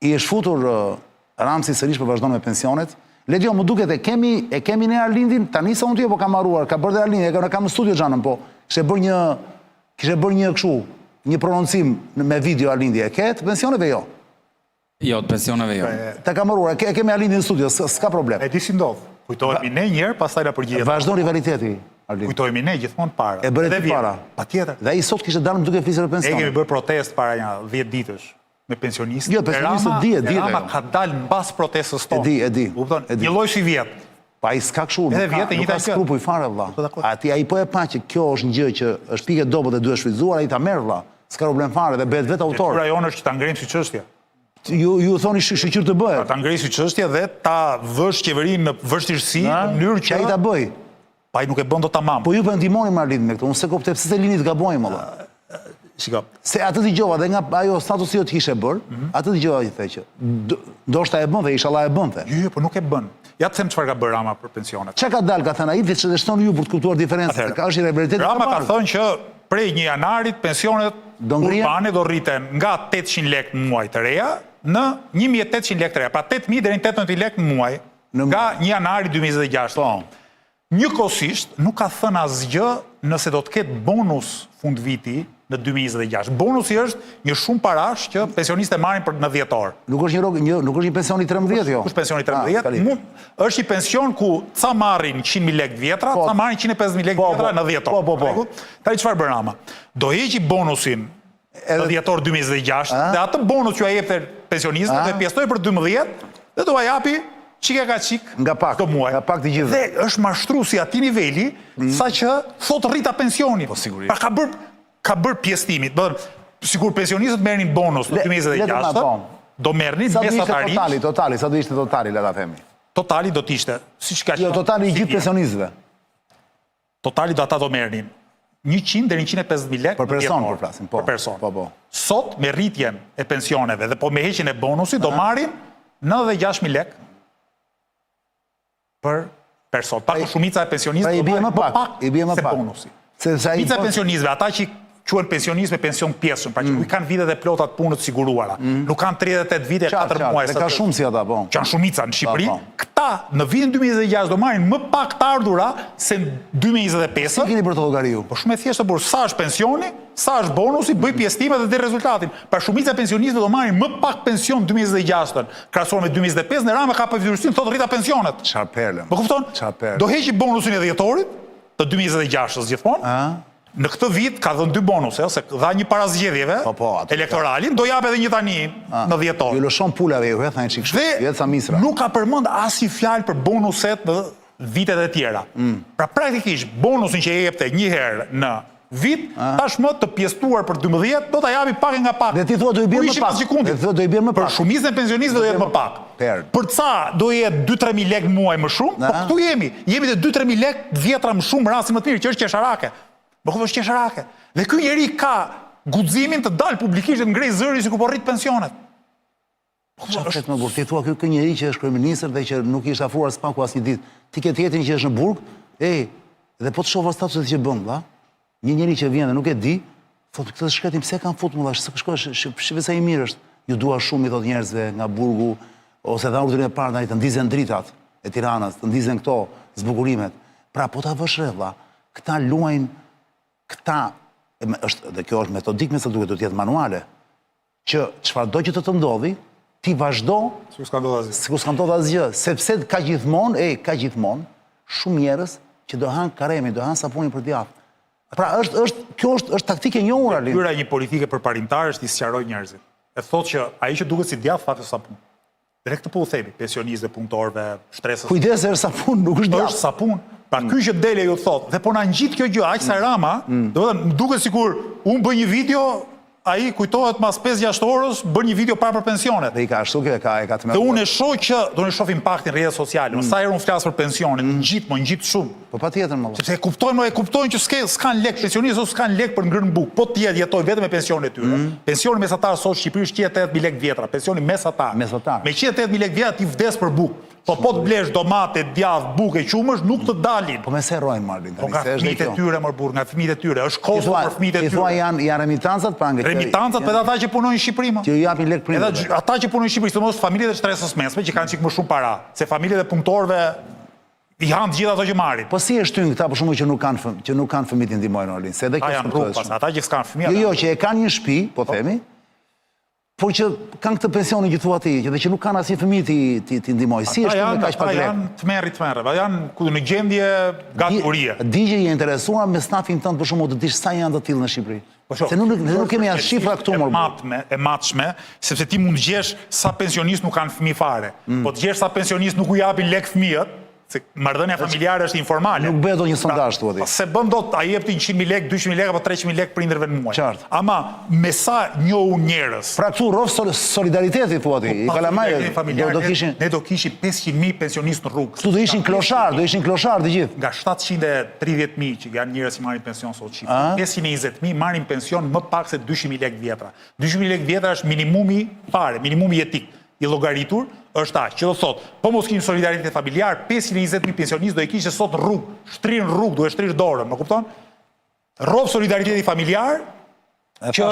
I është futur Ramsi sërish për vazhdon me pensionet. Ledio, më duket e kemi ne Arlindin, tani sa unë ty, po ka marruar, ka bërë dhe Arlindin, e kam në studio Gjanën, po, kishe bërë një këshu, një prononcim me video Arlindi, e ke të pensioneve jo? Jo, të pensioneve jo. Ta ka marruar, e kemi Arlindin në studio, s'ka problem. E di si ndodhë, kujtojemi ne njërë, pastaj la përgjigjet. Vazhdon rivaliteti, Arlindi. Kujtojemi ne gjithmonë para. E bërë ti para. Pa tjetër. Dhe i sot kishe dalë më duke flisër e pensionet. E kemi bërë protest para një 10 ditësh me pensionistët. Jo, pensionistët di. Rama ka dalë në bas protestës tonë. E di. Një lloj si vjetë. Pa i s'ka këshu, nuk ka skrupuj fare, vlla. Ati a i po e pa që kjo është një gjë që është pike dobët e duhet shfrytzuar, a i ta merë, vlla. S'ka problem fare dhe bëhet vetë autor. Detyra jonë është që ta ngrim si çështje. Ju thoni shqyr të bëhet. Ta ngrim si çështje dhe ta vësh qeverinë në vështirësi në mënyrë që ai ta bëj. Pa i nuk e bën dot tamam. Po ju po ndihmoni Marlin me këtë. Unë se kuptoj pse se linit gabojmë, valla. Shiko. Se atë dëgjova dhe nga ajo statusi jo të kishe bërë, atë dëgjova i the që ndoshta e bën dhe inshallah e bënte. Jo, po nuk e bën. Ja të them çfarë ka bërë Rama për pensionet. Çka ka dalë, ka thënë ai, vetë që shton ju për të kuptuar diferencën. Ka është realitet. Rama ka thënë që prej 1 janarit pensionet urbane do rriten nga 800 lekë në muaj të reja në 1800 lekë të reja, pra 8000 deri në 18000 lekë në muaj nga 1 janari 2026. Njëkohësisht nuk ka thënë asgjë nëse do të ketë bonus fund viti në 2026. Bonusi është një shumë parash që pensionistët marrin për në 10 orë. Nuk është një pension i 13 jo. Kush pensioni 13? Është një pension ku ca marrin 100.000 lekë vjetra, ca marrin 150.000 lekë vjetra në 10 orë. Po. Tani çfarë bën Rama? Do heqi bonusin në 10 orë 2026 dhe atë bonus që ai jep pensionistëve do pjesëtoi për 12 dhe do ja japi çike ka çik nga pak të gjithë. Dhe është mashtruesi atij niveli saqë thot rrita pensioni. Po sigurisht. Pra ka bërë pjesëtimit. Sigur pensionistët merrnin bonus në 2026, do merrnin mesatarisht. Totali, sa do ishte totali, le ta themi. Totali do të ishte, siç ka qenë. Jo, totali i gjithë pensionistëve. Totali do ata do merrnin 100 deri 150.000 lekë për person, po flasim, po. Për person. Po. Sot me rritjen e pensioneve dhe po me heqjen e bonusit do marrin 96.000 lekë për person. Pak shumica e pensionistëve do marrin më pak se bonusi. Shumica e pensionistëve, ata që quhen pensionistë me pension pjesën, pra që nuk kanë vitet e plota të punët siguruara. Nuk kanë 38 vite e 4 muaj. Ka shumë si ata, po. Që janë shumica në Shqipëri. Këta në vitin 2026 do marrin më pak të ardhura se në 2025. Si keni për të llogari ju? Po shumë e thjeshtë burr, sa është pensioni, sa është bonusi, bëj pjesëtimet dhe rezultatin. Pra shumica e pensionistëve do marrin më pak pension 2026 krahasuar me 2025, në Rama ka përfituesin thotë rrita pensionet. Çfarë perlë. Po kupton? Do heqi bonusin e 10 orit të 2026-s gjithmonë. Në këtë vit ka dhënë 2 bonuse, ose dha një para zgjedhjeve elektoralin, do jap edhe një tani në 10 orë. Ju lëshon pulave ju, thënë çik kështu, vetë sa misra. Nuk ka përmend asnjë fjalë për bonuset në vitet e tjera. Pra praktikisht bonusin që e jepte një herë në vit, tashmë të pjesëtuar për 12 do ta japi pak nga pak. Dhe ti thua do i bën më pak. Për shumicën e pensionistëve do jetë më pak. Për ca do jetë 2-3.000 lekë në muaj më shumë, po këtu jemi te 2-3.000 lekë vjetra më shumë rasti më të mirë që është qesharake. Po ku është qesharake? Dhe ky njeri ka guximin të dalë publikisht të ngrej zëri si ku po rrit pensionet. Çfarë më burr? Ti thua ky njeri që është kryeminist dhe që nuk ishte afruar spaku asnjë ditë. Ti ke tjetrin që është në burg, dhe po të shohë statuset që bën, valla. Një njeri që vjen dhe nuk e di, thotë këtë shkretin pse kanë futur valla, shikoj sa i mirë është. Ju dua shumë i thot njerëzve nga burgu ose dha urdhrin e parë ndaj të ndizen dritat e Tiranës, të ndizen këto zbukurimet. Pra po ta vësh re valla, këta luajnë dhe kjo është metodik me se duke të tjetë manuale, që çfarë do që të ndodhi, ti vazhdo, si ku s'ka ndodhë asgjë, sepse ka gjithmonë, shumë njerëz që do hanë karemi, do hanë sapunin për djathtë. Pra kjo është taktike e njohur, Arlin. Natyra e një politike përparimtare është i sqaroj njerëzit. E thotë që ai që duket si djathtë fatë sapun. Dhe këtë po u themi, pensionistëve, punëtorëve, shtresës. Kujdes, është sapun, nuk është djathtë. Është sapun. Pra ky që dele ju thotë, dhe po na ngjit kjo gjë, aq sa Rama, domethënë duket sikur unë bëj një video, ai kujtohet mas 5-6 orës, bën një video para për pensionet. Dhe i ka ashtu e ka të Dhe unë e shoh që do të shoh impaktin në rrjetet sociale. Sa herë unë flas për pensionin, ngjit shumë. Po patjetër më. Sepse e kuptojnë që s'kan lek pensionistët ose s'kan lek për ngrënë bukë. Po ti jetoj vetëm me pensionin e tyre. Pensioni mesatar sot në Shqipëri është 108.000 lekë vjetra, pensioni mesatar. Me 108.000 lekë vjetra ti vdes për bukë. Po të blesh domate, djath, buke, qumësh, nuk të dalin. Po me se rojnë, Marlin? Po nga fëmijët e tyre, mërbur, nga fëmijët e tyre. Është kosto për fëmijët e tyre. Ti thua janë remitancat pra nga... Remitancat për ata që punojnë në Shqipëri, më. Që ju japin lek prindërve. Ata që punojnë në Shqipëri, sidomos familjet e shtresës mesme, që kanë çik më shumë para, se familjet e punëtorëve i hanë të gjithë ato që marrin. Po si e shtyn këta për shkakun që nuk kanë fëmijë të ndihmojnë, Marlin? Se edhe kjo janë rrugë pas, ata që s'kan fëmijë. Jo, që e kanë një shtëpi, po themi, por që kanë këtë pensionin që thua ti, që nuk kanë asnjë fëmijë ti ndihmojë. Si është me kaq pak lek? Janë tmerrë, janë në gjendje gatëurie. Di që je interesuar me stafin tënd për shkakun të dish sa janë të tillë në Shqipëri. Se nuk kemi as shifra këtu më. E matshme, sepse ti mund të gjesh sa pensionist nuk kanë fëmijë fare. Po të gjesh sa pensionist nuk u japin lek fëmijët, se marrëdhënia familjare është informale. Nuk bëhet dot një sondazh thua ti. Se bën dot, a jep ti 100.000 lekë, 200.000 lekë apo 300.000 lekë prindërve në muaj. Qartë. Ama me sa njohun njerëz. Pra këtu rrof solidariteti thua ti. I kalamajët do kishin ne do kishim 500.000 pensionistë në rrugë. Këtu do ishin kloshar të gjithë. Nga 730.000 që janë njerëz që marrin pension sot Shqipëri. 520.000 marrin pension më pak se 200.000 lekë vjetra. 200.000 lekë vjetra është minimumi fare, minimumi jetik i llogaritur është aq, që do thot, po mos kemi solidaritet familjar, 520.000 pensionistë do e kishte sot rrugë, shtrin rrugë, do e shtrish dorën, më kupton? Rrov solidariteti familjar, që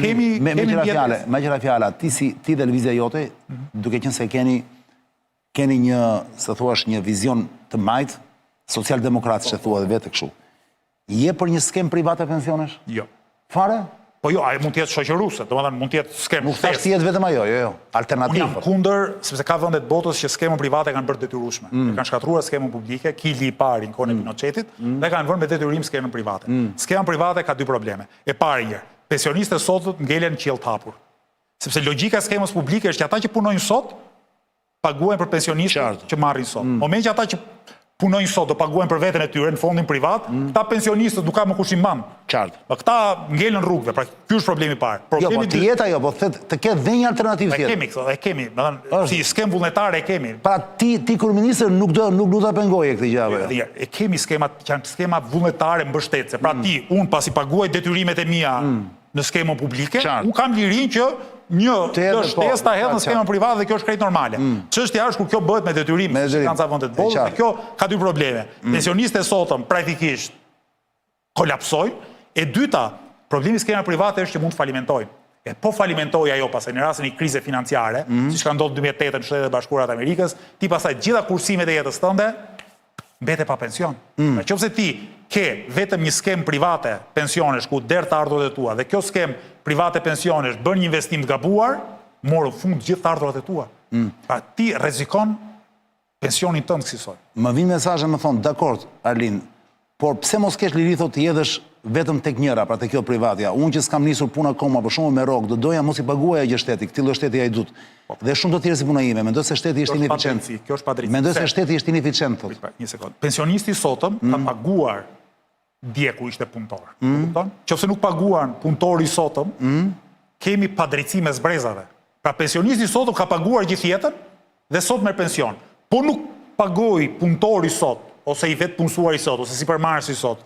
kemi me qëra fjala, ti dhe lëvizja jote, duke qenë se keni një, se thuash, një vizion të majt, social-demokrat që thua dhe vetë kështu. Je për një skem private pensionesh? Jo. Fare? Po jo, ajo mund të jetë shoqëruse, domethënë mund të jetë skem. Nuk thash ti jetë vetëm ajo, jo. Alternativë. Unë jam kundër, sepse ka vende të botës që skemën private kanë bërë detyrueshme. Kanë shkatruar skemën publike, Kili i parë në kohën e Pinochetit, dhe kanë vënë me detyrim skemën private. Skema private ka dy probleme. E para një, pensionistët sot ngelen qiell të hapur. Sepse logjika e skemës publike është që ata që punojnë sot paguajnë për pensionistët që marrin sot. Moment që ata që punojnë sot do paguajnë për veten e tyre në fondin privat, këta pensionistët nuk ka më kush i mban. Qartë. Këta ngelen rrugëve, pra ky është problemi i parë. Jo, po të jetë ajo, po të ketë dhe një alternativë tjetër. E kemi, si skem vullnetare e kemi. Pra ti kur ministër nuk do ta pengoje këtë gjë. E kemi skemat, janë skema vullnetare mbështetëse. Pra ti, unë pasi paguaj detyrimet e mia në skemën publike, unë kam lirinë që një shtesë ta hedh në skemën private dhe kjo është krejt normale. Çështja është kur kjo bëhet me detyrim, kanë ca vende të botës, dhe kjo ka dy probleme. Pensionistët e sotëm praktikisht kolapsojnë, e dyta, problemi i skemave private është që mund të falimentojnë. E po falimentoj ajo pasaj në rastin e krize financiare, siç ka ndodhur 2008 në Shtetet e Bashkuara të Amerikës, ti pasaj gjitha kursimet e jetës tënde mbete pa pension. Nëse ti ke vetëm një skem private pensionesh ku der të ardhurat e tua dhe kjo skem private pensionesh bën një investim të gabuar, morë në fund gjithë të ardhurat e tua. Pra ti rrezikon pensionin tënd kësaj. Më vin mesazhe më thon, dakord, Arlin, por pse mos kesh liri thotë të jedhësh vetëm tek njëra, pra tek kjo privatja. Unë që s'kam nisur punë akoma, për shembull me rrok, do doja mos i paguaja gjë shteti, këtij lloj shteti ai dut. Dhe shumë të tjerë si puna ime, mendoj se shteti është ineficient. Kjo është padrejti. Mendoj se shteti është ineficient thotë. Një sekond. Pensionisti sotëm ka paguar dje ku ishte punëtor. Kupton? Nëse nuk paguan punëtori sotëm, kemi padrejti mes brezave. Pra pensionisti sotëm ka paguar gjithë jetën dhe sot merr pension. Po nuk pagoi punëtori sot, ose i vetë punësuari sot, ose sipërmarrësi sot.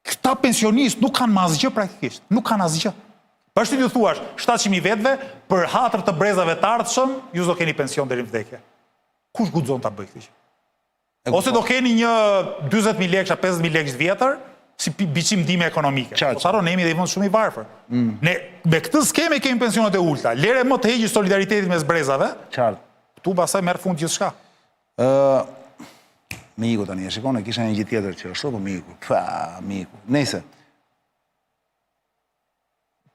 Këta pensionistë nuk kanë asgjë praktikisht, nuk kanë asgjë. Pashtu ti thuash 700.000 vetëve për hatër të brezave të ardhshëm, ju do keni pension deri në vdekje. Kush guxon ta bëj këtë gjë? Ose do keni një 40.000 lekë, 50.000 lekë vjetër si biçim ndihme ekonomike. Ose harron jemi dhe i vënë shumë i varfër. Ne me këtë skemë kemi pensionet e ulta. Lere më të heqë solidaritetin mes brezave. Qartë. Ktu pastaj merr fund gjithçka. Miku tani, e shikon, e kisha një gjë tjetër që është, po miku. Miku. Nëse.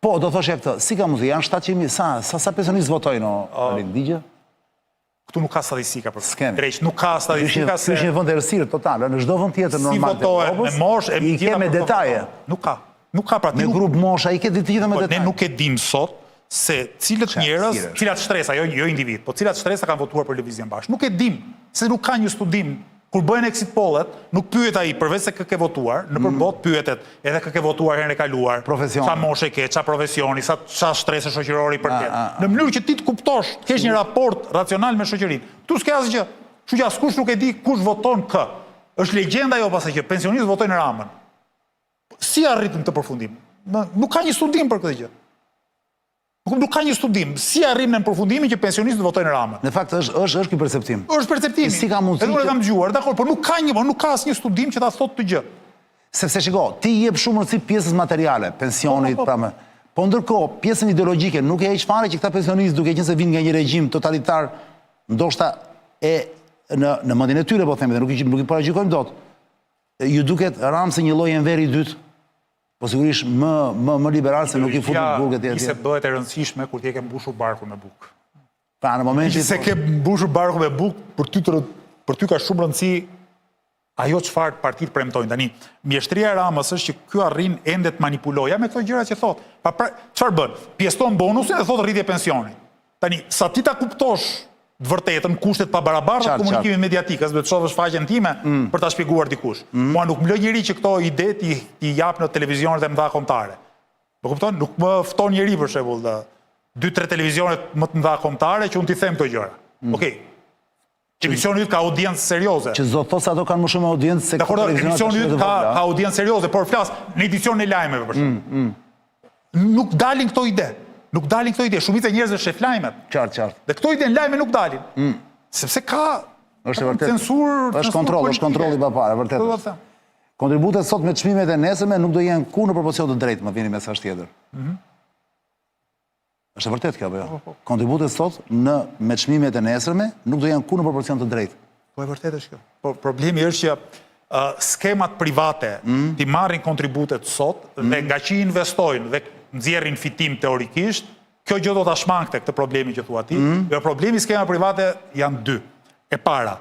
Po, do thosh këtë, si ka mundësi, janë 700.000, sa pensionistë votojnë, Alin, digje? Këtu nuk ka statistika për skemi. Drejt, nuk ka statistika se... Është një vend errësirë total, në çdo vend tjetër normal të Evropës, i ke me detaje. Nuk ka. Nuk ka pra me grup mosha, i ke të gjitha me detaje. Ne nuk e dim sot se cilët njerëz, cilat shtresa, jo individ, po cilat shtresa kanë votuar për lëvizjen bashkë. Nuk e dim, se nuk ka një studim. Kur bëhen exit pollet, nuk pyet ai përveç se kë ke votuar, nëpër botë pyetet edhe kë ke votuar herën e kaluar, çfarë moshe ke, çfarë profesioni, sa shtresë shoqërore i përket. Në mënyrë që ti të kuptosh, të kesh një raport racional me shoqërinë. Tu s'ke asgjë. Kështu që askush nuk e di kush voton kë. Është legjenda ajo pastaj që pensionistët votojnë Ramën. Si arritëm të përfundim? Nuk ka një studim për këtë gjë. Nuk ka një studim, si arrim në përfundimin që pensionistët votojnë Ramën. Në fakt është ky perceptim. Është perceptimi. Si ka mundësi? Edhe unë e kam dëgjuar, dakor, por nuk ka asnjë studim që ta thotë të gjë. Sepse shiko, ti jep shumë rëndësi pjesës materiale, pensionit, po ndërkohë, pjesën ideologjike nuk e heq fare që këta pensionistë duke qenë se vinë nga një regjim totalitar, ndoshta në mendjen e tyre, po themi, nuk i paragjykojmë dot. Ju duket Ramë se një lloj enveri i dytë, po sigurisht më liberal se nuk i fut në burg etj. Se bëhet e rëndësishme kur ti e ke mbushur barkun me bukë. Pra në momentin se ke mbushur barkun me bukë, për ty ka shumë rëndësi ajo çfarë partitë premtojnë. Tani, mjeshtria e Ramës është që ky arrin ende të manipulojë me këto gjëra që thot. Çfarë bën? Pjeston bonusin dhe thot rritje pensioni. Tani, sa ti ta kuptosh të vërtetën kushtet pa barabarta të komunikimit mediatik, as do të shohësh faqen time për ta shpjeguar dikush. Mua nuk më lë njëri që këto ide ti jap në televizionet e mëdha kombëtare. Po kupton? Nuk më fton njëri për shembull 2-3 televizionet më të mëdha kombëtare që unë t'i them këto gjëra. Okej. Emisioni yt ka audiencë serioze. Që zot thos ato kanë më shumë audiencë se këto televizionet. Emisioni yt ka audiencë serioze, por flas në edicionin e lajmeve për shembull. Nuk dalin këto ide. Nuk dalin këto ide. Shumica e njerëzve shef lajmet. Qartë. Dhe këto ide në lajme nuk dalin. Sepse ka censur, është kontroll i papare, vërtet. Kontributet sot me çmimet e nesërme nuk do jenë ku në proporcion të drejtë, më vjen mesazh tjetër. Është vërtet kjo apo jo? Kontributet sot me çmimet e nesërme nuk do jenë ku në proporcion të drejtë. Po e vërtet është kjo. Po problemi është që skemat private ti marrin kontributet sot dhe nga që investojnë dhe nxjerrin fitim teorikisht, kjo gjë do ta shmangte këtë problemi që thua ti. Jo, problemi skema private janë dy. E para,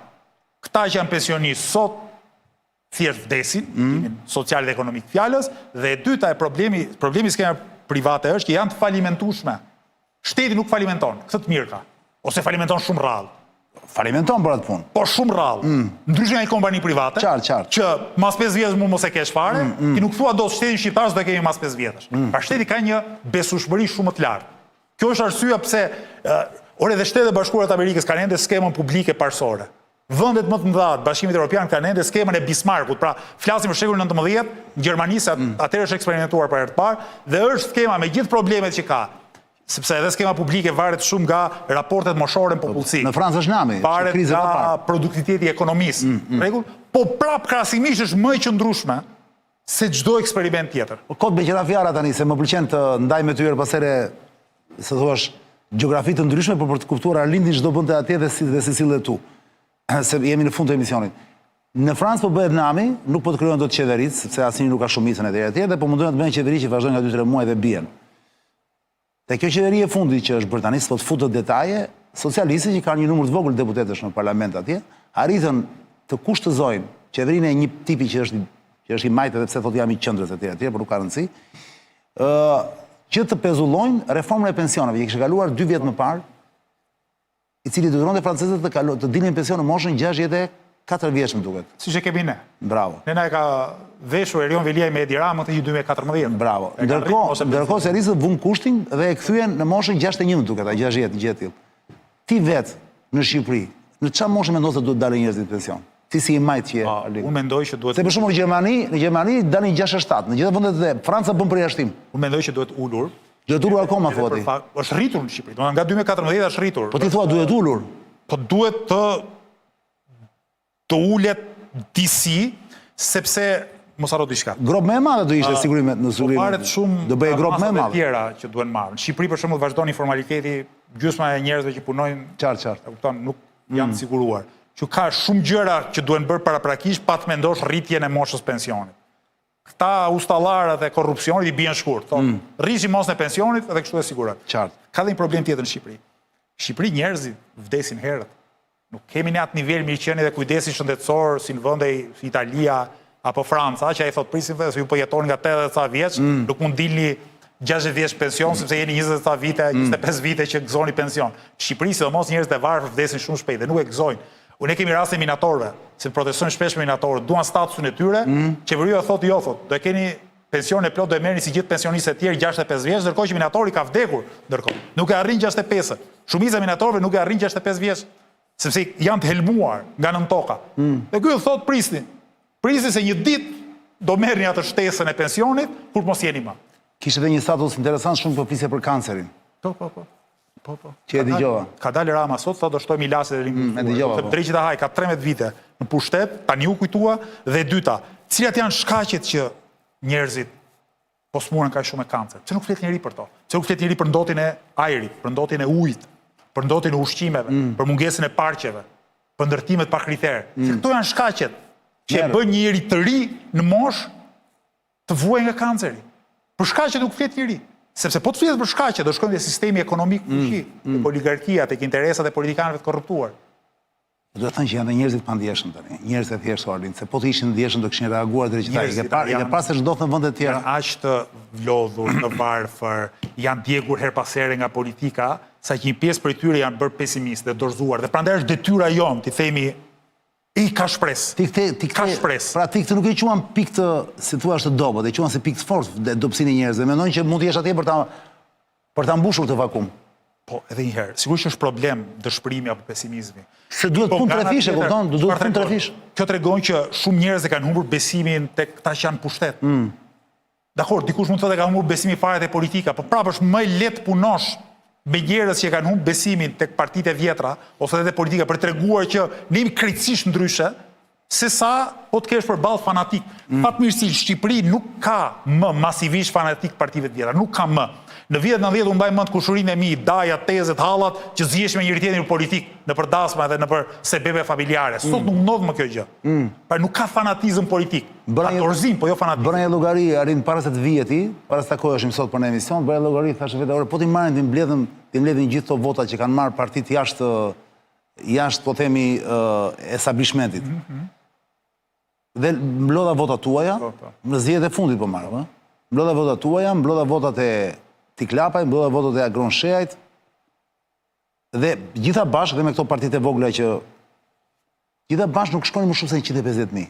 këta që janë pensionistë sot thjesht vdesin, social dhe ekonomik fjalës, dhe e dyta e problemi skema private është që janë të falimentueshme. Shteti nuk falimenton, këtë të mirë ka. Ose falimenton shumë rrallë. Falimenton për atë punë. Po shumë rrallë. Ndryshe nga një kompani private, që mas 5 vjetësh mund mos e kesh fare, ti nuk thua do shtetin shqiptar s'do e kemi mas 5 vjetësh. Pra shteti ka një besueshmëri shumë të lartë. Kjo është arsyeja pse dhe Shtetet e Bashkuara të Amerikës kanë ende skemën publike parsore. Vendet më të mëdha të Bashkimit Evropian kanë ende skemën e Bismarckut. Pra flasim për shekullin 19, në Gjermani se atëherë është eksperimentuar për herë të parë dhe është skema me gjithë problemet që ka. Sepse edhe skema publike varet shumë nga raportet moshore në popullsi. Në Francë është nami, varet nga produktiviteti i ekonomisë. Rregull? Po prap krahasimisht është më e qëndrueshme se çdo eksperiment tjetër. Kot me qira fjara tani se më pëlqen të ndaj me ty pasere, se thuash, gjeografi të ndryshme për të kuptuar Arlindin çdo bënte atje dhe si sillet tu. Se jemi në fund të emisionit. Në Francë po bëhet nami, nuk po të krijohen dot qeverisë, sepse asnjë nuk ka shumicën etj. Dhe po mundojnë të bëjnë qeveri që vazhdojnë nga 2-3 muaj dhe bien. Te kjo qeveri e fundit që është Britanisë, po të futët detaje, socialistët që kanë një numër të vogël deputetësh në parlament atje, arritën të kushtëzojnë qeverinë e një tipi që është i majtë edhe pse thotë jam i qendrës etj, por nuk ka rëndësi, që të pezullojnë reformën e pensioneve, që kishte kaluar 2 vjet më parë, i cili detyronte francezët të dilnin pension në moshën 64 vjeç, më duket. Siç e kemi ne. Bravo. Ne na e ka veshur Erion Veliaj me Edi Ramën të 2014. Bravo. Ndërkohë serisët vun kushtin dhe e kthyen në moshën 61, më duket, 60 gjë tillë. Ti vet në Shqipëri, në çfarë moshë mendon se duhet dalin njerëzit në pension? Ti si i majtë që je? Unë mendoj që duhet. Se për shembull në Gjermani dalin 67, në gjitha vendet e Franca bën përjashtim. Unë mendoj që duhet ulur. Duhet ulur akoma thua ti. Është rritur në Shqipëri. Nga 2014 është rritur. Po ti thua duhet ulur. Po duhet të ulet disi, sepse mos harro diçka. Grob më e madhe do ishte sigurimet në Zurinë. Varet shumë do bëj grob më e madhe. Tjera që duhen marrë. Në Shqipëri për shembull vazhdon informaliteti, gjysma e njerëzve që punojnë qartë. E kupton, nuk janë siguruar. Që ka shumë gjëra që duhen bërë paraprakisht pa të mendosh rritjen e moshës pensionit. Këta ustallarët e korrupsionit i bien shkurt, thonë, rrishi mosën e pensionit dhe kështu e sigurohet. Qartë. Ka dhe një problem tjetër në Shqipëri. Në Shqipëri njerëzit vdesin herët. Nuk kemi në atë nivel mirëqenie dhe kujdesin shëndetësor si në vende si Italia apo Franca, që ai thot prisin vetë se ju po jetoni nga 80 ca vjeç, nuk mund dilni 60 vjeç pension sepse jeni 20 ca vite, 25 vite që gëzoni pension. Në Shqipëri sidomos njerëzit e varfër vdesin shumë shpejt dhe nuk e gëzojnë. Unë kemi raste minatorëve, se protestojnë shpesh me minatorët, duan statusin e tyre, qeveria thotë jo thotë, do e keni pension e plot do e merrni si gjithë pensionistët e tjerë 65 vjeç, ndërkohë që minatori ka vdekur ndërkohë. Nuk e arrin 65. Shumica e minatorëve nuk e arrin 65 vjeç, sepse janë të helmuar nga nën toka. Dhe ky thotë prisni. Prisni se një ditë do merrni atë shtesën e pensionit kur mos jeni më. Kishte edhe një status interesant shumë për flisje për kancerin. Po. Që e dëgjova. Ka dalë Rama sot, thotë do shtoj Milasit e e dëgjova, po. Drejqit e Haj ka 13 vite në pushtet, tani u kujtua, dhe dyta, cilat janë shkaqet që njerëzit po smuren ka shumë e kancer. Pse nuk flet njëri për to? Pse nuk flet njëri për ndotin e ajrit, për ndotin e ujit, për ndotin e ushqimeve, për mungesën e parqeve, për ndërtimet pa kriter. Se këto janë shkaqet që e bën njëri të ri në mosh të vuaj nga kanceri. Për shkaqet nuk flet njëri. Sepse po të flitet për shkaqe, do shkojmë dhe sistemi ekonomik fuqi, oligarkia, tek interesat e politikanëve të korruptuar. Do të thënë që janë dhe njerëzit pa ndjeshëm tani, njerëzit e thjeshtë Arlin, se po të ishin ndjeshëm do kishin reaguar drejtari. Ke pas se ndodh në vende të tjera. Janë aq të vlodhur, të varfër, janë djegur her pas here nga politika, sa që një pjesë prej tyre janë bërë pesimistë dhe dorëzuar. Dhe prandaj është detyra jonë, ti themi ka shpresë. Ka shpresë. Pra ti këtë nuk e quan pikë të, si thua, të dobët, e quan si pikë të fortë dhe dobësinë e njerëzve. Mendojnë që mund të jesh atje për ta mbushur këtë vakum. Po, edhe njëherë, sigurisht është problem dëshpërimi apo pesimizmi. Se duhet punë trefishe, kupton? Duhet punë trefishe. Kjo tregon që shumë njerëz e kanë humbur besimin tek ata që janë pushtet. Dakor, dikush mund të thotë ka humbur besimin fare te politika, por prapë është më lehtë punosh me njerëz që kanë humbur besimin tek partitë e vjetra ose edhe te politika për treguar që ne jemi krejtësisht ndryshe, se sa po të kesh përballë fanatik. Fatmirësisht Shqipëri nuk ka më masivisht fanatik partive të vjetra, nuk ka më. Në vitet 90 unë mbaj mend kushurinë e mi, daja, tezet, hallat, që zgjesh me njëri tjetrin në politik, në për dasma dhe në për sebebe familjare. Sot nuk ndodh më kjo gjë. Pra nuk ka fanatizëm politik. Ka dorëzim, po jo fanatizëm. Bëra një llogari, Arin, para se të vije ti, para se takoheshim sot për në emision, bëra një llogari, thashë vetë, ore, po ti marrin ti mbledhin gjithë to votat që kanë marrë partitë jashtë, po themi, establishmentit. Dhe mblodha votat tuaja, në zgjedhjet e fundit po marrëm, mblodha votat tuaja, mblodha votat e Tiklapaj, mblodha votat e Agron Sheajt, dhe gjitha bashkë dhe me këto partitë e vogla që gjitha bashkë nuk shkojnë më shumë se 150.000.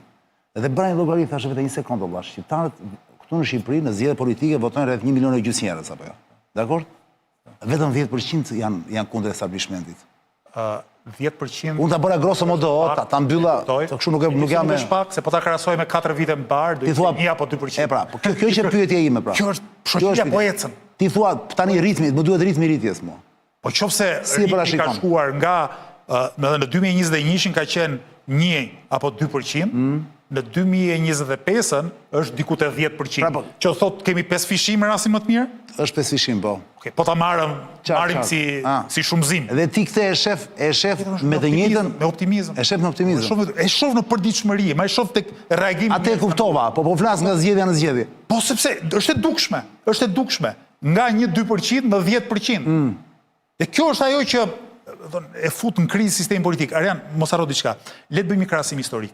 Dhe bëra një llogari, thashë vetë një sekondë vëlla, shqiptarët këtu në Shqipëri në zgjedhje politike votojnë rreth 1,5 milion njerëz apo jo. Dakor? Vetëm 10% janë kundër establishmentit. 10%. Unë ta bëra grosso modo, ta mbylla, kështu nuk jam me shpak, se po ta krahasoj me 4 vite më parë, do të thënë 1 apo 2%. E pra, kjo që pyetja ime pra. Kjo është shoqëria po ecën. Ti thua tani ritmi, më duhet ritmi i rritjes mua. Po qofse ritmi ka shkuar nga në 2021 ka qenë 1 apo 2%, në 2025-ën është diku te 10%. Që thot kemi 5 fishim në rastin më të mirë? Është 5 fishim, po. Po ta marrim si shumëzim. Dhe ti këtë e shef me të njëjtën me optimizëm. E shef me optimizëm. E shoh në përditshmëri, ma e shoh tek reagimi. Atë e kuptova, po flas nga zgjedhja në zgjedhje. Po sepse është e dukshme, nga 1-2% në 10%. Dhe kjo është ajo që e fut në krizë sistemin politik. Arjan, mos harro diçka. Le të bëjmë një krahasim historik.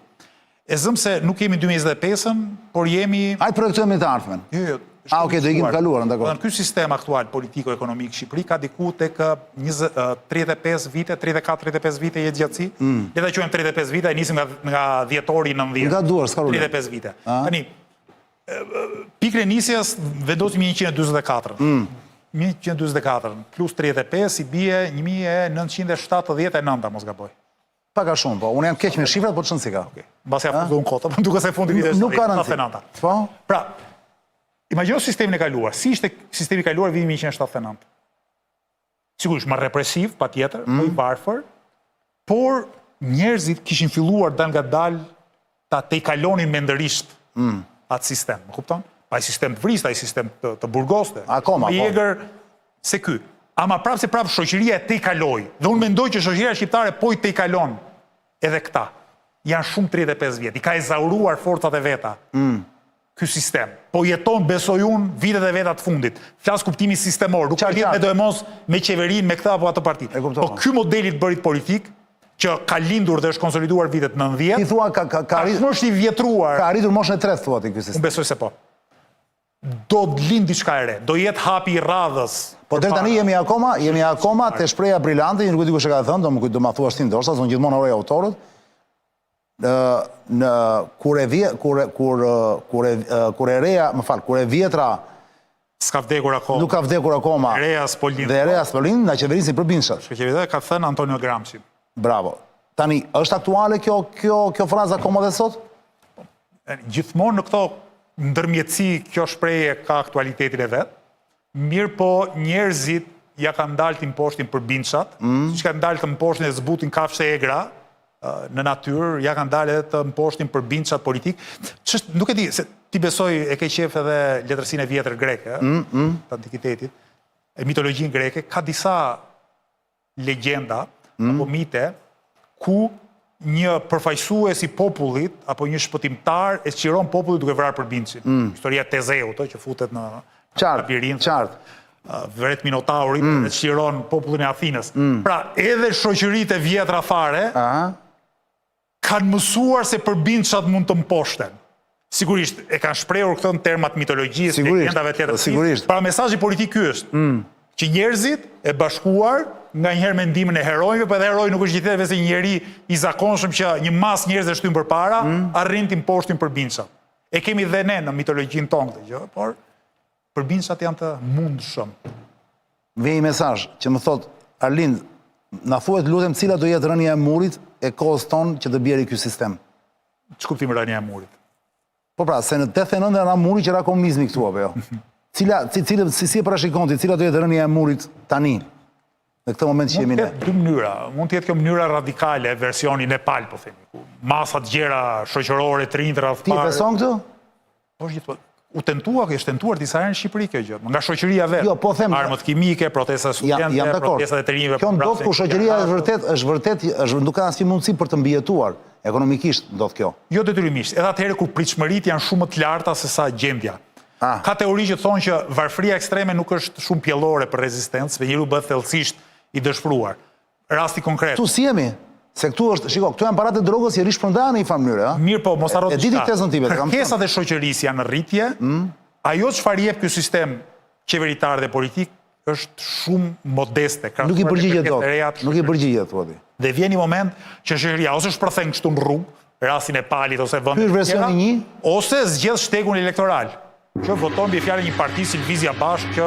E zëm se nuk jemi 2025-ën, por jemi... Ajtë projektojmë të ardhmen. Jo. Oke, do ikim kaluar, ndakor. Ky sistem aktual politiko-ekonomik Shqipëri ka diku tek 35 vite, 34-35 vite jetë gjatësi. Le ta quajmë 35 vite, nisim nga dhjetori 90. Nga duar, s'ka rrugë. 35 vite. Tani, pikë e nisjes vendosim 144. 144 plus 35 i bie 1979, mos gaboj. Paka shumë, po. Unë jam keq me shifrat, po të shënë si ka. Basi afuzon kota, po duke se fundi viteve nuk ka rëndësi. Po? Pra, imagjino sistemin e kaluar. Si ishte sistemi i kaluar vitin 1979? Sigurisht, më represiv, patjetër, më i varfër, por njerëzit kishin filluar dal nga dal ta te i kalonin mendërisht atë sistem, më kupton? Pa i sistem të vrist, pa i sistem të burgoste. Akoma, po. Jeger se ky. Ama prapë se prapë shoqëria e te i kaloi. Dhe unë mendoj që shoqëria shqiptare po i te i kalon edhe këta. Janë shumë 35 vjet. I ka ezauruar forcat e veta. Ky sistem. Po jeton, besoj unë, vitet e veta të fundit. Flas kuptimi sistemor. Nuk ka lidhje me dojmos me qeverinë, me këtë apo ato parti. Po ky modeli të bërit politik, që ka lindur dhe është konsoliduar vitet 90, ti thua është i vjetruar. Ka arritur moshën e 3, thua ti ky sistem. Unë besoj se po. Do të lind diçka e re, do jetë hapi i radhës. Po deri tani jemi akoma te shpreha brillante, nuk e di kush e ka thënë, do ma thuash ti ndoshta, se unë gjithmonë uroj autorët. Kur e reja, më fal, kur e vjetra s'ka vdekur akoma. Nuk ka vdekur akoma. Reja s'po lind. Dhe reja s'po lind, na qeverisin përbindshëm. Shkëqevita ka thënë Antonio Gramsci. Bravo. Tani, është aktuale kjo frazë akoma dhe sot? Gjithmonë në këto ndërmjetësi kjo shprehje ka aktualitetin e vet. Mirë po njerëzit ja ka ndalë të imposhtin për binçat, siç ka ndalë të imposhtin e zbutin kafshë e egra në natyrë, ja ka ndalë edhe të imposhtin për binçat politik. Nuk e di, se ti besoj e ke qef edhe letërsinë e vjetër greke, të antikitetit, e mitologjinë greke, ka disa legjenda, apo mite, ku një përfaqësues i popullit, apo një shpëtimtar, e sqiron popullit duke vrarë për binçin. Historia Tezeut, që futet në labirinth. Qartë. Vret Minotaurit, e sqiron popullin e Athinës. Pra, edhe shoqëritë e vjetra fare, kanë mësuar se për binçat mund të mposhten. Sigurisht, e kanë shprehur këtë në termat mitologjisë, legendave të letërsisë. Pra, mesazhi politik ky është, që njerëzit e bashkuar nga njëherë mendimin e herojve, për edhe heroj nuk është gjithëve se njeri i zakonshëm që një mas njerëz e shtyn përpara, arrin të imposhtin për binçat. E kemi dhe ne në mitologjinë tonë këtë gjë, por për binçat janë të mundshëm. Vjen një mesazh që më thot Arlind, na thuhet lutem cila do jetë rënia e murit e kohës tonë që të bjerë ky sistem. Ç'kuptim rënia e murit? Po pra, se në 89 era muri që era komunizmi këtu apo jo. Si e parashikon ti, cila do jetë rënia e murit tani? Në këtë moment që jemi ne. Mund të jetë dy mënyra. Mund të jetë kjo mënyra radikale, versioni Nepal, po themi, ku masat gjera shoqërore të rinj rreth parë. Ti beson këtë? Po është u tentua, është tentuar disa herë në Shqipëri kjo gjë, nga shoqëria vet. Jo, po them, armët kimike, protesta studentëve, protestat e të rinjve. Kjo ndodh ku shoqëria është vërtet nuk ka asnjë mundësi për të mbijetuar. Ekonomikisht ndodh kjo. Jo detyrimisht, edhe atëherë kur pritshmëritë janë shumë më të larta se sa gjendja. Ka teori që thonë që varfëria ekstreme nuk është shumë pjellore për rezistencë, njeriu bëhet thellësisht i dëshpëruar. Rasti konkret. Tu si jemi? Se këtu është, shiko, këtu janë paratë e drogës që rishpërndahen në një farë mënyrë, Mirë po, mos harro diçka. Kërkesat e shoqërisë janë në rritje. Ajo çfarë jep ky sistem qeveritar dhe politik është shumë modeste. Nuk i përgjigjet dot. Nuk i përgjigjet thua ti. Dhe vjen një moment që shoqëria ose shpërthen kështu në rrugë, rastin e Palit ose vendet e tjera, ose zgjedh shtegun elektoral. Që voton mbi fjalën një parti si Lvizja Bashkë që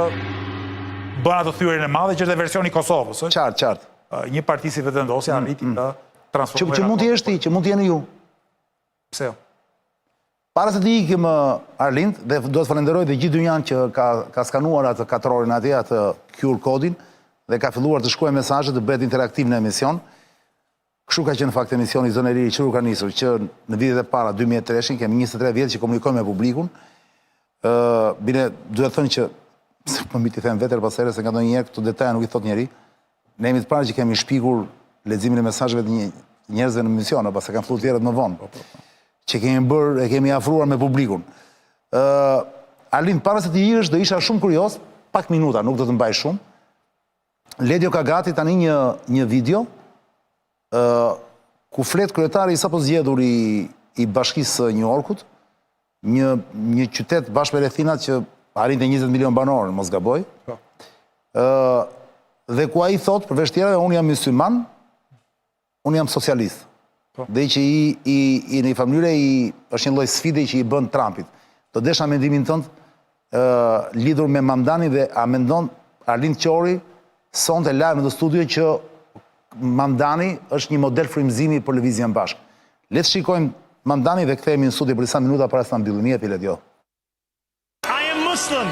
bën atë thyrjen e madhe që është versioni i Kosovës, ëh. Qartë. Një parti si Vetëvendosja arriti të transformojë. Që mund të jesh ti, që mund të jeni ju. Pse jo? Para se të ikim Arlind, dhe do të falenderoj dhe gjithë dynjan që ka skanuar atë katrorin atje, atë QR kodin, dhe ka filluar të shkruajë mesazhe, të bëhet interaktiv në emision. Kështu ka qenë në fakt emisioni Zonë e Ri që ka nisur, që në vitet e para 2003 kemi 23 vjet që komunikojmë me publikun. Bine, duhet thënë që po mbi t'i them vetë pasere se nga ndonjëherë këto detaje nuk i thot njeri. Ne jemi të parë që kemi shpikur leximin e mesazheve të njerëzve në emision, pas se kanë filluar tjerët më vonë. Që kemi bërë, e kemi afruar me publikun. Arlind, para se të iresh, do isha shumë kurios, pak minuta, nuk do të mbaj shumë. Ledio ka gati tani një video ku flet kryetari i sapo zgjedhur i Bashkisë New Yorkut, një qytet bashkë me rrethinat që arrinte 20 milion banorë, mos gaboj. Dhe ku ai thot, përveç tjerave, unë jam musliman, unë jam socialist. Dhe që i në një familje është një lloj sfide që i bën Trumpit. Do desha mendimin tënd lidhur me Mamdani dhe a mendon Arlind Qori sonte live në studio që Mamdani është një model frymëzimi për lëvizjen bashkë. Le të shikojmë Mamdani dhe kthehemi në studio për disa minuta para se ta mbyllim. Jepi Ledio. I am Muslim.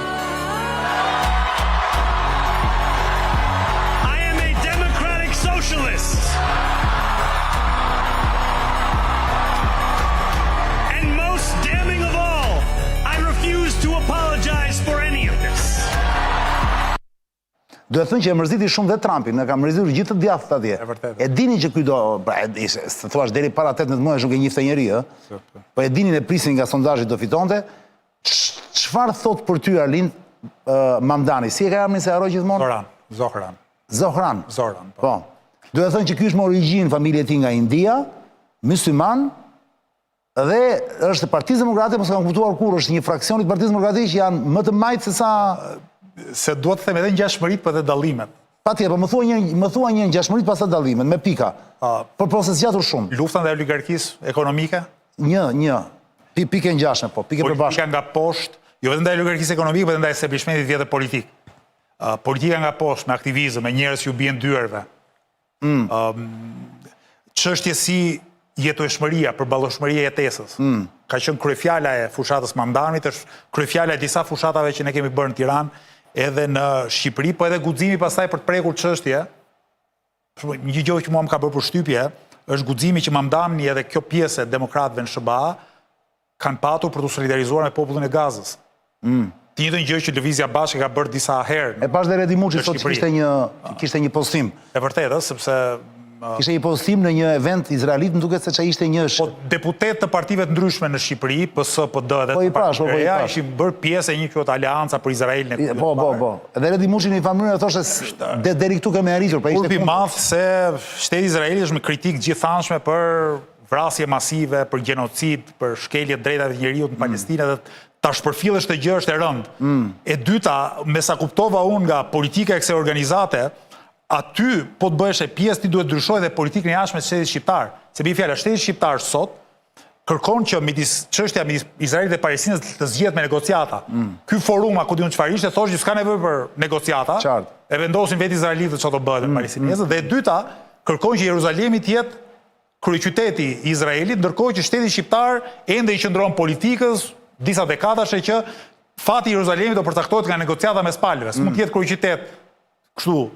I am a democratic socialist. And most damning of all, I refuse to apologize for any of this. Duhet thënë që e mërziti shumë dhe Trumpin, ne ka mërzitur gjithë të djathtë atje. E dini që ky do, se thuaç deri para 18 muaj nuk e njihte njeri, ë. Po e dini ne prisin nga sondazhi do fitonte. Çfarë thot për ty Arlind Mamdani? Si e ka emrin se harroj gjithmonë? Zohran. Po. Duhet thënë që ky është me origjinë familje e tij nga India, musliman, dhe është Partia Demokratike, mos e kam kuptuar kur, është një fraksion i Partisë Demokratike që janë më të majtë se sa se duhet të them edhe ngjashmëritë për dhe dallimet. Patjetër, po më thua një ngjashmëri pas dallimet me pika. Por se zgjatur shumë. Lufta ndaj oligarkisë ekonomike? Një. Pikë ngjashme, po, pikë përbashkë. Politika nga poshtë, jo vetëm ndaj oligarkisë ekonomike, por ndaj establishmentit vjetër politik. Politika nga poshtë me aktivizëm, me njerëz që u bien dyerve. Çështje si jetueshmëria, përballoshmëria e jetesës. Ka qenë kryefjala e fushatës Mamdanit, është kryefjala e disa fushatave që ne kemi bërë në Tiranë. edhe në Shqipëri, po edhe guximi pastaj për të prekur çështje. Një gjë që mua më ka bërë përshtypje, është guximi që Mamdani edhe kjo pjesë e demokratëve në SBA kanë patur për të solidarizuar me popullin e Gazës. Të njëjtën gjë që Lëvizja Bashkë ka bërë disa herë. E pash dhe Redi Muçi sot kishte një postim. E vërtetë, sepse kishte një postim në një event izraelit, më duket se çai ishte një deputet të partive të ndryshme në Shqipëri, PS, PD dhe Partia ishin bërë pjesë e një quhet Aleanca për Izraelin. Po. Edhe Redi Muçi në një mënyrë thoshte deri këtu kemi arritur, pra ishte kulpi madh se shteti izraeli është me kritikë gjithanshme për vrasje masive, për genocid, për shkelje të drejtave të njerëzit në Palestinë dhe ta shpërfillësh të gjë është e rëndë. E dyta, me sa kuptova unë nga politika e kësaj organizate, aty po të bëhesh e pjesë ti duhet ndryshoj dhe politikën e jashtme të shtetit shqiptar. Se bëj fjalë, shteti shqiptar sot kërkon që çështja midis Izraelit dhe Palestinës të zgjihet me negociata. Ky forum ku diun çfarë ishte, thoshte që s'ka nevojë për negociata. E vendosin vetë izraelitët çfarë do bëhet me palestinezët. Dhe e dyta, kërkon që Jeruzalemi të jetë kryeqyteti i Izraelit, ndërkohë që shteti shqiptar ende i qëndron politikës disa dekadash që fati i Jeruzalemit do përcaktohet nga negociata mes palëve. S'mund të jetë kryeqytet kështu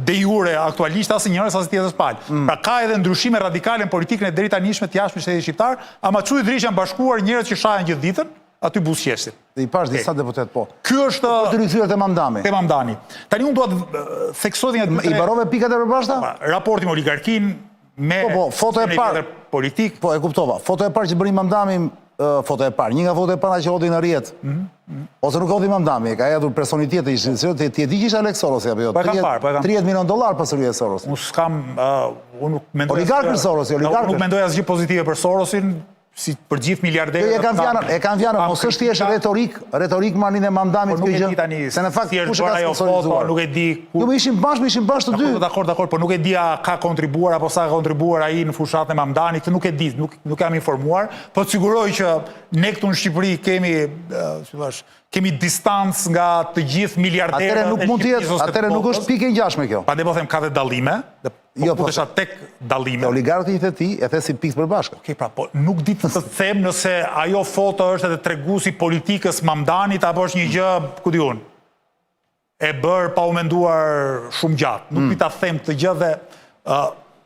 de jure aktualisht asë njërës asë tjetës palë. Pra ka edhe ndryshime radikale në politikën e drejtanishme të jashtme shtetit shqiptar, ama çu i drish janë bashkuar njërës që shahen gjithë ditën, aty buzëqeshtin. Dhe i pash disa deputet po. Ky është të rikthyer te Mamdani. Te Mamdani. Tani unë dua të theksoj një I barove pikat e përbashkëta? Raporti me oligarkin me foto e parë politik. Po, e kuptova. Foto e parë që bëri Mamdani, foto e parë. Një nga foto e parë që hodhi në rrjet. Ose nuk hodhi Mamdani, ka hedhur personi tjetër, ti e di që ishte Alex Sorosi apo jo? $30 milion pasuri e Sorosit. Unë s'kam, unë nuk mendoj. Oligarkër Sorosi, oligarkër. Unë nuk mendoj asgjë pozitive për Sorosin, si për gjithë miliarderët. E kanë vjanën, mos është thjesht retorik marrnin e Mamdanit këtë gjë. Se në fakt kush e ka sponsorizuar? Nuk e di. Jo, më ishin bashkë të dy. Dakor, por nuk e di a ka kontribuar apo sa ka kontribuar ai në fushatën e Mamdanit, këtë nuk e di, nuk jam informuar, po të siguroj që ne këtu në Shqipëri kemi distancë nga të gjithë miliarderët. Atëre nuk mund të jetë, atëre nuk është pikë e ngjashme kjo. Prandaj po them ka dhe dallime. Jo, po thesha tek dallime. Oligarkët i the ti, e the si pikë përbashkët. Okej, pra, po nuk di të them nëse ajo foto është edhe treguesi politikës Mamdanit apo është një gjë, ku di unë, e bërë pa u menduar shumë gjatë. Nuk di ta them këtë gjë dhe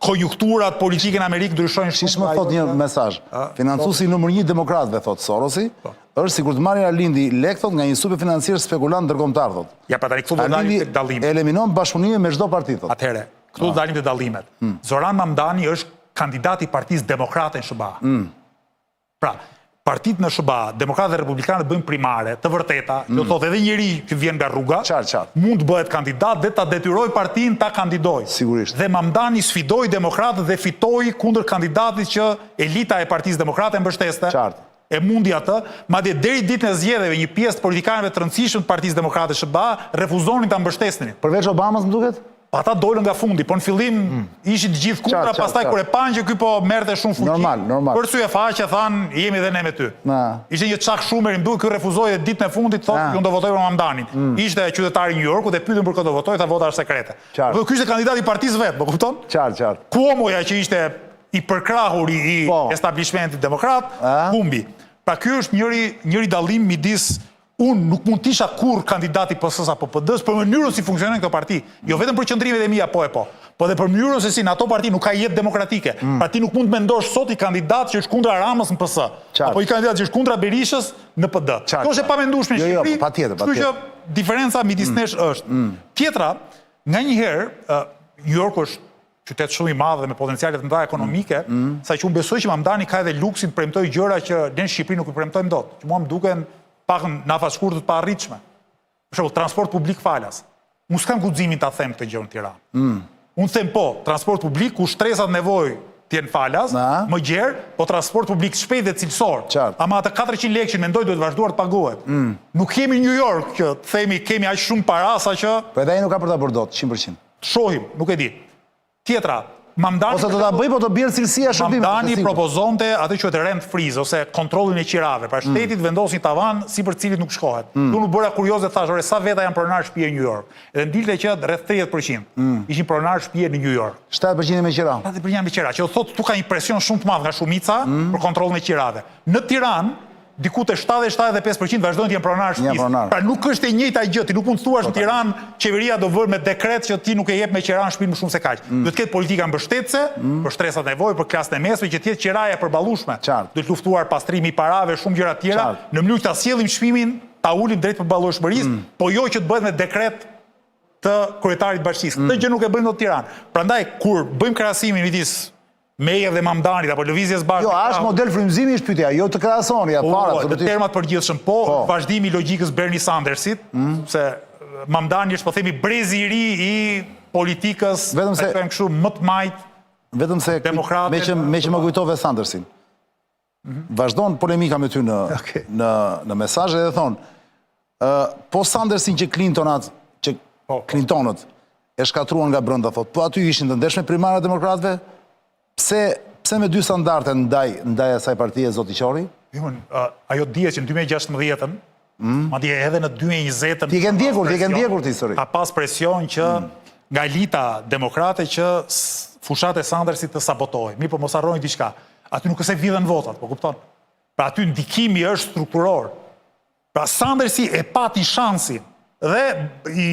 konjunkturat politike në Amerikë ndryshojnë shumë. Siç më thot një mesazh. Financuesi numër 1 demokratëve thot Sorosi, është sikur të marrë Arlindi lek thot nga një super financier spekulant ndërkombëtar thot. Ja, pa tani këtu do dalim tek dallimi. Eliminon bashkëpunimin me çdo parti thot. Atëherë, këtu do dalim te dallimet. Zoran Mamdani është kandidat i Partisë Demokrate në SBA. Pra, partitë në SBA, Demokratë dhe Republikanët bëjnë primare, të vërteta, do thotë edhe njëri që vjen nga rruga, mund të bëhet kandidat dhe ta detyroj partinë ta kandidojë. Sigurisht. Dhe Mamdani sfidoi Demokratët dhe fitoi kundër kandidatit që elita e Partisë Demokrate mbështeste. E mundi atë, madje deri ditën e zgjedhjeve një pjesë të politikanëve të rëndësishëm të Partisë Demokrate SBA refuzonin ta mbështesnin. Përveç Obamas, më duket? Ata dolën nga fundi, po në fillim ishin të gjithë kundra, pastaj kur e panë që ky po merrte shumë fuqi. Normal. Për sy e faqe thanë, jemi dhe ne me ty. Ishte një çak Schumer, më duket ky refuzoi dhe ditën e fundit thotë, unë do votoj për Mamdanin. Ishte qytetari i New Yorkut dhe pyetën për këtë do votoj, tha vota është sekrete. Po ky ishte kandidati i partisë vet, po kupton? Qartë. Cuomoja që ishte i përkrahur i establishmentit demokrat, humbi. Pra ky është njëri dallim midis. Unë nuk mund t'isha kur kandidati PS-s apo PD-s për mënyrën si funksionon këto parti. Jo vetëm për qëndrimet e mia, po dhe për mënyrën se si në ato parti nuk ka jetë demokratike. Pra ti nuk mund të mendosh sot i kandidat që është kundra Ramës në PS, apo i kandidat që është kundra Berishës në PD. Kjo është e pamendueshme në Shqipëri. Patjetër. Kështu që diferenca midis nesh është. Tjetra, nganjëherë New York është qytet shumë i madh dhe me potenciale të mëdha ekonomike, saqë unë besoj që Mamdani ka edhe luksin të premtojë gjëra që ne në Shqipëri nuk i premtojmë dot. Që mua më duken pak nafas shkurtër të paarritshme. Për shembull, transport publik falas. Unë s'kam guximin ta them këtë gjë në Tiranë. Unë them po, transport publik ku shtresat nevojë të jenë falas, më gjerë, po transport publik shpejt dhe cilësor. Ama atë 400 lekë që mendoj duhet vazhduar të paguhet. Nuk kemi New York që themi kemi aq shumë para sa që. Po edhe ai nuk ka për ta bërë dot 100%. Shohim, nuk e di. Tjetra, Mamdani ose do ta bëj po të bjerë cilësia e shërbimit. Mamdani propozonte atë quhet rent freeze ose kontrollin e qirave. Pra shteti vendosi tavan sipër cilit nuk shkohet. Unë u bëra kurioze thash, ore sa veta janë pronar shtëpie në New York. Edhe ndilte që rreth 30% ishin pronar shtëpie në New York. 7% me qira. 7% me qira, që thotë tu ka një presion shumë të madh nga shumica për kontrollin e qirave. Në Tiranë diku të 70-75% vazhdojnë të jenë pronarë shtëpisë. Pra nuk është e njëjta gjë, ti nuk mund të thuash në Tiranë qeveria do vërë me dekret që ti nuk e jep me qeran shtëpinë më shumë se kaq. Do të ketë politika mbështetëse për shtresat nevojë, për klasën e mesme, që të jetë qiraja përballueshme. Do të luftuar pastrimi i parave, shumë gjëra tjera, në mënyrë që ta sjellim çmimin, ta ulim drejt përballueshmërisë, po jo që të bëhet me dekret të kryetarit bashkisë. Këtë gjë nuk e bëjmë dot në Tiranë. Prandaj kur bëjmë krahasimin midis Meje dhe Mamdanit apo lëvizjes bashkë. Jo, është model frymëzimi është pyetja, jo të krahasoni, ja para absolutisht. Termat përgjithshëm, po vazhdimi i logjikës Bernie Sandersit, se Mamdani është po themi brezi i ri i politikës, thënë kështu më të majt. Vetëm se me që më kujtove Sandersin. Vazhdon polemika me ty në mesazhe dhe thonë, po Sandersin që Clintonët e shkatruan nga brenda, thotë, po aty ishin të ndershme primarët demokratëve? Pse me dy standarte ndaj asaj partie zoti Qori? Ajo dihet që në 2016-ën, madje edhe në 2020-ën, ti ke ndjekur ti histori. Ka pas presion që nga elita demokrate që fushat e Sandersit të sabotojë. Mirë, po mos harroni diçka. Aty nuk është se vidhen votat, po kupton? Pra aty ndikimi është strukturor. Pra Sandersi e pati shansin dhe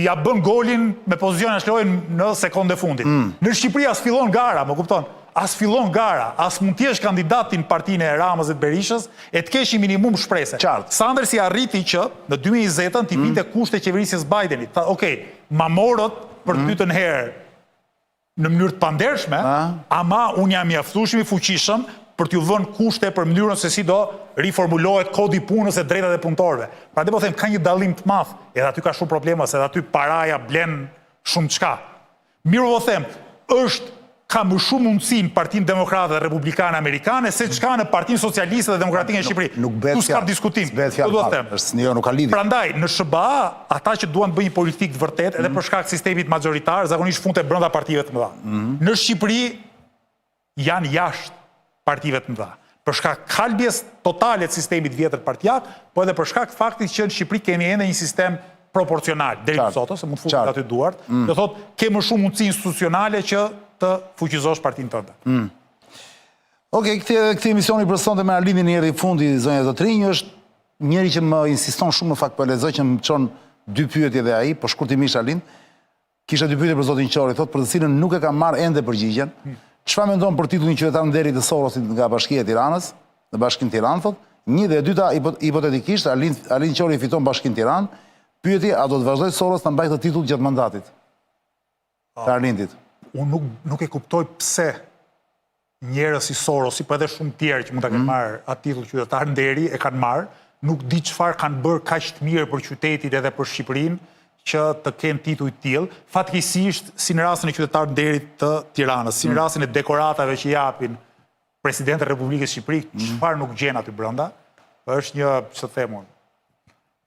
ja bën golin me pozicion e shlojnë në sekondë e fundit. Në Shqipëri as fillon gara, më kupton? As fillon gara, as mund t'jesh kandidatin partinë e Ramës dhe Berishës, e t'keshi minimum shprese. Sandersi arriti që në 2020-ën t'i binte kushte qeverisjes Bidenit. Okej, ma morët për të dytën herë në mënyrë të pandershme, ama unë jam mjaftueshëm i fuqishëm për t'ju vënë kushte për mënyrën se si do riformulohet kodi punës e drejtat e punëtorëve. Pra dhe po them, ka një dallim të madh, edhe aty ka shumë problema, se edhe aty paraja blen shumë çka. Mirë po them, ka më shumë mundësi në Partinë Demokrate dhe Republikane Amerikane se çka në Partinë Socialiste dhe Demokratike në Shqipëri. Tu s'ka diskutim. Prandaj, në SBA, ata që duan të bëjnë politikë të vërtet, edhe për shkak sistemit magjoritar, zakonisht funte brenda partive të mëdha. Në Shqipëri janë jashtë partive të mëdha. Për shkak kalbjes totale të sistemit vjetër partijak, po edhe për shkak të faktit që në Shqipëri kemi ende një sistem proporcional, deri sot, se mund të futet aty duart, do thotë ke më shumë mundësi institucionale që të fuqizosh partinë tënde. Okej, këtë emisioni për sonte me Arlindin e erdhi fundi, zonja Zotrinj, është njëri që më insiston shumë në fakt për lexoj që më çon dy pyetje dhe ai, po shkurtimisht Arlind. Kisha dy pyetje për zotin Qori, thotë për të cilën nuk e kam marrë ende përgjigjen. Çfarë mendon për titullin qytetar nderit të Sorosit nga Bashkia e Tiranës, në Bashkinë Tiranë, thotë. Një dhe e dyta hipotetikisht Arlind Qori fiton Bashkinë Tiranë. Pyetje, a do të vazhdojë Soros të mbajë këtë titull gjatë mandatit? Të Arlindit. Unë nuk e kuptoj pse njerëz si Sorosi, po edhe shumë tjerë që mund ta kenë marrë atë titull qytetar nderi e kanë marrë, nuk di çfarë kanë bërë kaq të mirë për qytetin edhe për Shqipërinë që të kenë titull të tillë. Fatkeqësisht, si në rastin e qytetar nderit të Tiranës, si në rastin e dekoratave që japin Presidenti i Republikës së Shqipërisë, çfarë nuk gjen aty brenda, është një, ç'të them unë,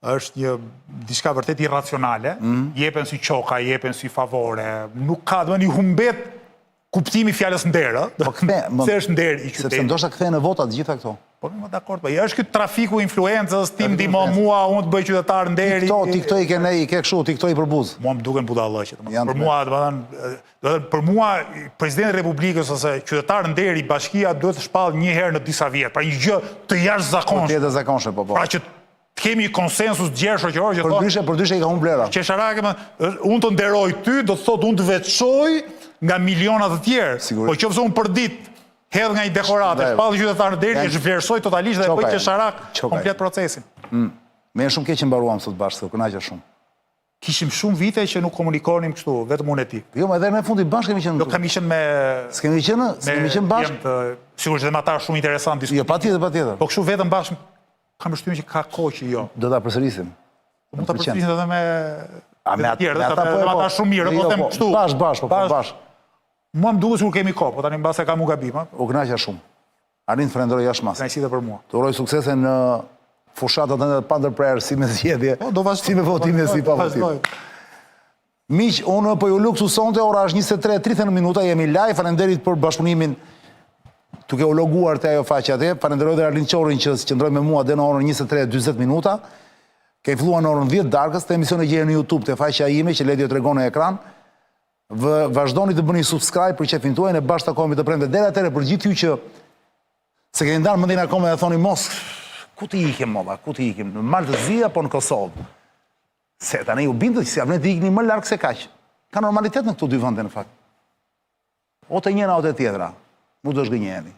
është një diçka vërtet irracionale, jepen si qoka, jepen si favore, nuk ka, do një humbet kuptimi fjalës nder, se është nder i qytetit. Sepse ndoshta kthehen në vota të gjitha këto. Po më dakord, po është ky trafiku influencës, ti më ndihmo mua, unë të bëj qytetar nderi. Ti këto i ke ne, i ke kështu, ti këto i përbuz. Mua më duken budallëqe, për mua, për mua Presidenti i Republikës ose qytetar nderi bashkia duhet të shpall një herë në disa vjet, pra një gjë të jashtëzakonshme. Pra që kemi konsensus gjerë shoqëror që thonë... Përdyshe i ka unë blera. Qesharake më, unë të nderoj ty, do të thotë unë të veçoj nga milionat të tjerë. Po qofse unë për ditë hedh nga një dekorate, shpallë qytetar deri, e zhvlerësoj totalisht dhe bëj qesharak komplet procesin. Me shumë keq që mbaruam sot bashkë, kënaqja shumë. Kishim shumë vite që nuk komunikonim kështu, vetëm unë e ti. Jo, edhe në fundi bashkë kemi qenë. Jo, kemi qenë me... S'kemi qenë bashkë? Sigur që dhe ma ta shumë interesant diskutim. Jo, patjetër. Po kështu vetëm bashkë kam përshtypjen që ka kohë që jo. Do ta përsërisim. Mund ta përsërisim edhe me tjerë, dhe ata shumë mirë, po them kështu. Bashkë. Mua më duket sikur kemi kohë, po tani mbase kam u gabim, U kënaqja shumë. Arlind, falenderoj jashtëmas. Kënaqësi edhe për mua. Të uroj suksese në fushatat e pa ndërprerje, si me zgjedhje, si me votime, si pa votime. Miq, unë po ju luksosonte, ora është 23:30 minuta, jemi live, falenderit për bashkëpunimin duke u loguar të ajo faqe atje. Falenderoj dhe Arlind Qorin që qëndroi me mua dhe në orën 23:40 minuta. Ke filluar në orën 10 darkës, të emision e gjeni në YouTube, të faqja ime që Ledi o tregon në ekran. Vazhdoni të bëni subscribe për qefin tuaj, ne bashkë takohemi të premte deri atëherë për gjithë ju që se keni ndarë mendin akoma dhe thoni mos Ku t'i ikim, molla, ku t'i ikim? Në Maltëzi apo në Kosovë? Se tani u bindët që si avne t'i ikni më larkë se kaq. Ka normalitet në këtu dy vende në fakt. O të njëna o të tjetra. Mu do shgënjeni.